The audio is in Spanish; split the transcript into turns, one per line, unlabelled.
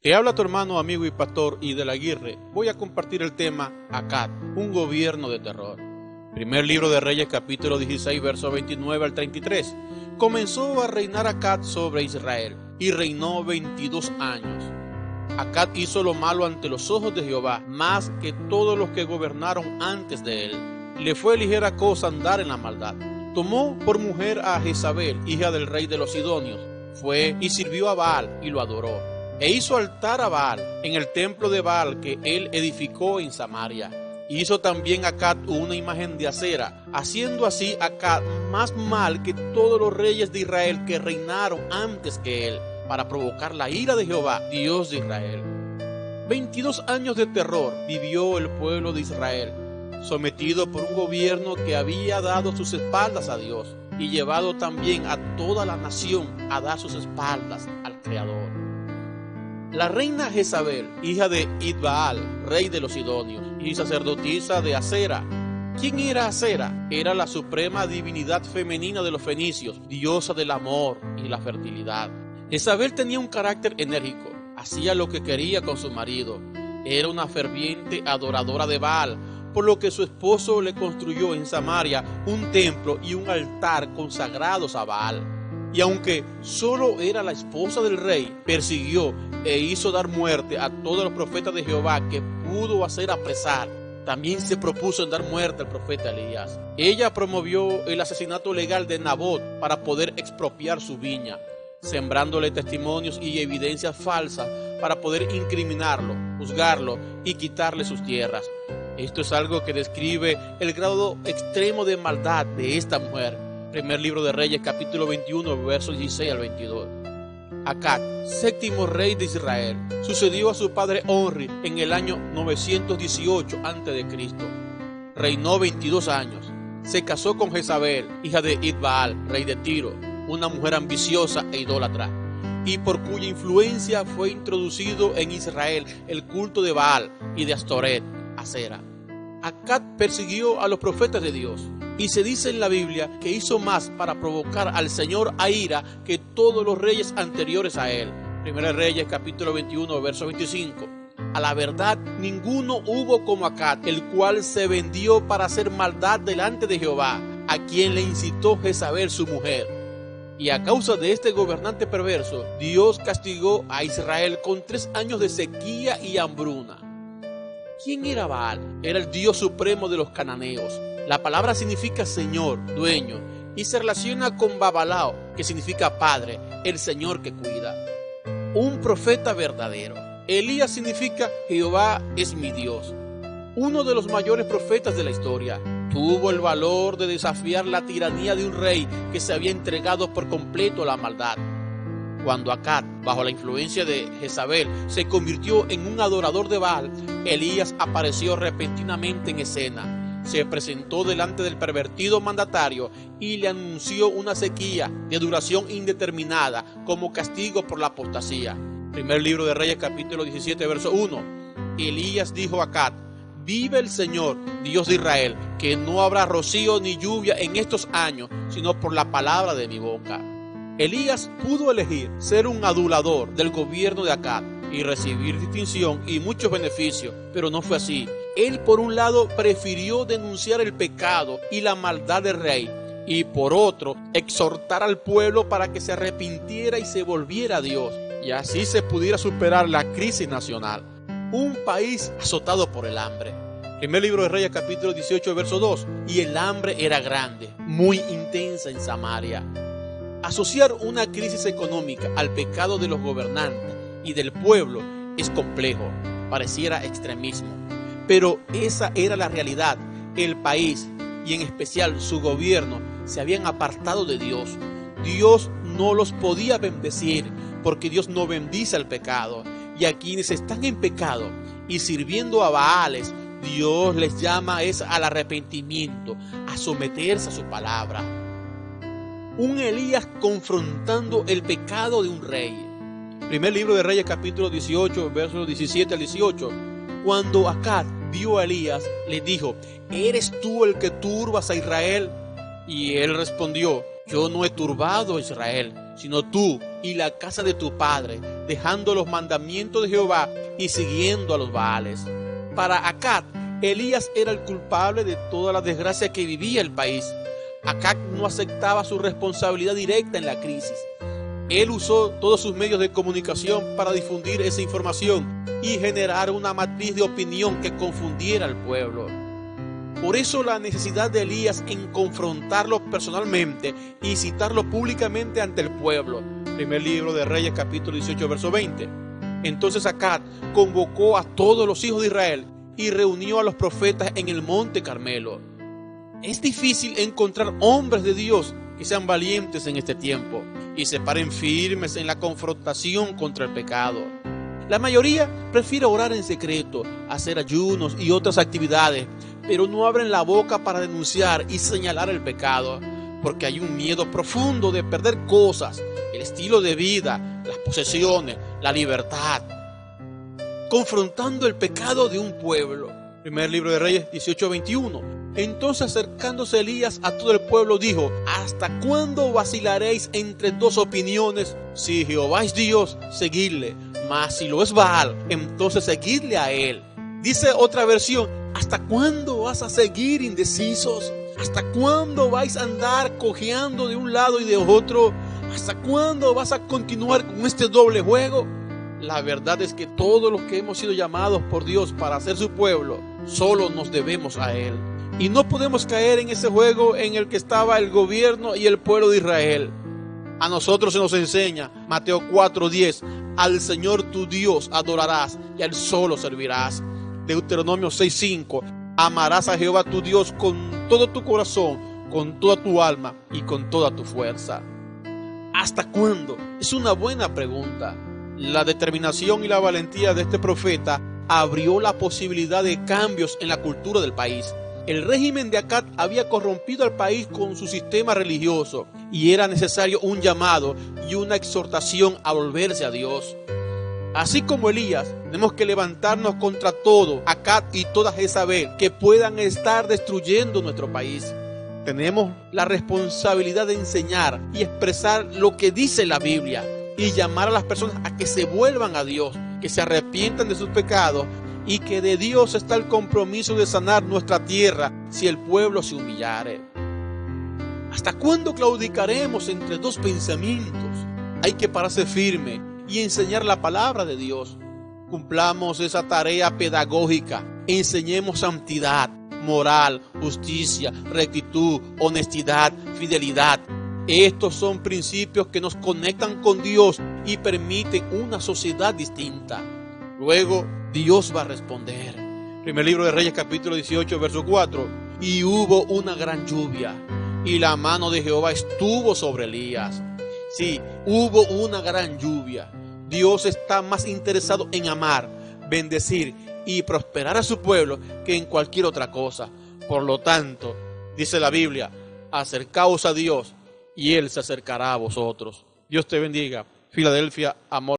Te habla tu hermano, amigo y pastor Idel Aguirre. Voy a compartir el tema Acad, un gobierno de terror. Primer libro de Reyes, capítulo 16, versos 29 al 33. Comenzó a reinar Acad sobre Israel y reinó 22 años. Acad hizo lo malo ante los ojos de Jehová, más que todos los que gobernaron antes de él. Le fue ligera cosa andar en la maldad. Tomó por mujer a Jezabel, hija del rey de los Sidonios. Fue y sirvió a Baal y lo adoró. E hizo altar a Baal en el templo de Baal que él edificó en Samaria. Hizo también Acad una imagen de acera, haciendo así Acad más mal que todos los reyes de Israel que reinaron antes que él, para provocar la ira de Jehová, Dios de Israel. 22 años de terror vivió el pueblo de Israel, sometido por un gobierno que había dado sus espaldas a Dios y llevado también a toda la nación a dar sus espaldas al Creador. La reina Jezabel, hija de Idbaal, rey de los Sidonios, y sacerdotisa de Acera. ¿Quién era Acera? Era la suprema divinidad femenina de los fenicios, diosa del amor y la fertilidad. Jezabel tenía un carácter enérgico, hacía lo que quería con su marido. Era una ferviente adoradora de Baal, por lo que su esposo le construyó en Samaria un templo y un altar consagrados a Baal. Y aunque solo era la esposa del rey, persiguió e hizo dar muerte a todos los profetas de Jehová que pudo hacer apresar. También se propuso en dar muerte al profeta Elías. Ella promovió el asesinato legal de Nabot para poder expropiar su viña, sembrándole testimonios y evidencias falsas para poder incriminarlo, juzgarlo y quitarle sus tierras. Esto es algo que describe el grado extremo de maldad de esta mujer. Primer libro de Reyes, capítulo 21, versos 16 al 22. Acad, séptimo rey de Israel, sucedió a su padre Onri en el año 918 a.C. Reinó 22 años. Se casó con Jezabel, hija de Idbaal, rey de Tiro, una mujer ambiciosa e idólatra, y por cuya influencia fue introducido en Israel el culto de Baal y de Astoret, Acera. Acad persiguió a los profetas de Dios, y se dice en la Biblia que hizo más para provocar al Señor a ira que todos los reyes anteriores a él. Primera Reyes, capítulo 21, verso 25. A la verdad, ninguno hubo como Acad, el cual se vendió para hacer maldad delante de Jehová, a quien le incitó Jezabel su mujer. Y a causa de este gobernante perverso, Dios castigó a Israel con 3 años de sequía y hambruna. ¿Quién era Baal? Era el Dios supremo de los cananeos. La palabra significa Señor, dueño, y se relaciona con Babalao, que significa Padre, el Señor que cuida. Un profeta verdadero. Elías significa Jehová es mi Dios. Uno de los mayores profetas de la historia. Tuvo el valor de desafiar la tiranía de un rey que se había entregado por completo a la maldad. Cuando Acad, bajo la influencia de Jezabel, se convirtió en un adorador de Baal, Elías apareció repentinamente en escena. Se presentó delante del pervertido mandatario y le anunció una sequía de duración indeterminada como castigo por la apostasía. Primer libro de Reyes, capítulo 17, verso 1. Elías dijo a Acad: vive el Señor, Dios de Israel, que no habrá rocío ni lluvia en estos años, sino por la palabra de mi boca. Elías pudo elegir ser un adulador del gobierno de Acad y recibir distinción y muchos beneficios, pero no fue así. Él, por un lado, prefirió denunciar el pecado y la maldad del rey, y por otro, exhortar al pueblo para que se arrepintiera y se volviera a Dios, y así se pudiera superar la crisis nacional. Un país azotado por el hambre. Primer libro de Reyes, capítulo 18, verso 2. Y el hambre era grande, muy intensa en Samaria. Asociar una crisis económica al pecado de los gobernantes y del pueblo es complejo, pareciera extremismo. Pero esa era la realidad. El país, y en especial su gobierno, se habían apartado de Dios. Dios no los podía bendecir, porque Dios no bendice el pecado. Y a quienes están en pecado y sirviendo a Baales, Dios les llama al arrepentimiento, a someterse a su palabra. Un Elías confrontando el pecado de un rey. Primer libro de Reyes, capítulo 18, versos 17 al 18. Cuando Acad vio a Elías, le dijo: ¿eres tú el que turbas a Israel? Y él respondió: yo no he turbado a Israel, sino tú, y la casa de tu padre, dejando los mandamientos de Jehová y siguiendo a los Baales. Para Acab, Elías era el culpable de toda la desgracia que vivía el país. Acab no aceptaba su responsabilidad directa en la crisis. Él usó todos sus medios de comunicación para difundir esa información y generar una matriz de opinión que confundiera al pueblo. Por eso la necesidad de Elías en confrontarlo personalmente y citarlo públicamente ante el pueblo. Primer libro de Reyes, capítulo 18, verso 20. Entonces Acab convocó a todos los hijos de Israel y reunió a los profetas en el monte Carmelo. Es difícil encontrar hombres de Dios que sean valientes en este tiempo y se paren firmes en la confrontación contra el pecado. La mayoría prefiere orar en secreto, hacer ayunos y otras actividades, pero no abren la boca para denunciar y señalar el pecado, porque hay un miedo profundo de perder cosas, el estilo de vida, las posesiones, la libertad. Confrontando el pecado de un pueblo. Primer libro de Reyes 18:21. Entonces acercándose Elías a todo el pueblo dijo: ¿hasta cuándo vacilaréis entre dos opiniones? Si Jehová es Dios, seguidle, mas si lo es Baal, entonces seguidle a él. Dice otra versión: ¿hasta cuándo vas a seguir indecisos? ¿Hasta cuándo vais a andar cojeando de un lado y de otro? ¿Hasta cuándo vas a continuar con este doble juego? La verdad es que todos los que hemos sido llamados por Dios para ser su pueblo, solo nos debemos a Él. Y no podemos caer en ese juego en el que estaba el gobierno y el pueblo de Israel. A nosotros se nos enseña, Mateo 4:10, al Señor tu Dios adorarás y a Él solo servirás. Deuteronomio 6:5, amarás a Jehová tu Dios con todo tu corazón, con toda tu alma y con toda tu fuerza. ¿Hasta cuándo? Es una buena pregunta. La determinación y la valentía de este profeta abrió la posibilidad de cambios en la cultura del país. El régimen de Acab había corrompido al país con su sistema religioso y era necesario un llamado y una exhortación a volverse a Dios. Así como Elías, tenemos que levantarnos contra todo Acab y toda Jezabel que puedan estar destruyendo nuestro país. Tenemos la responsabilidad de enseñar y expresar lo que dice la Biblia y llamar a las personas a que se vuelvan a Dios, que se arrepientan de sus pecados y que de Dios está el compromiso de sanar nuestra tierra si el pueblo se humillare. ¿Hasta cuándo claudicaremos entre dos pensamientos? Hay que pararse firme y enseñar la palabra de Dios. Cumplamos esa tarea pedagógica, enseñemos santidad, moral, justicia, rectitud, honestidad, fidelidad. Estos son principios que nos conectan con Dios y permiten una sociedad distinta. Luego, Dios va a responder. Primer libro de Reyes, capítulo 18, verso 4. Y hubo una gran lluvia, y la mano de Jehová estuvo sobre Elías. Sí, hubo una gran lluvia. Dios está más interesado en amar, bendecir y prosperar a su pueblo que en cualquier otra cosa. Por lo tanto, dice la Biblia, acercaos a Dios y Él se acercará a vosotros. Dios te bendiga. Filadelfia, amor.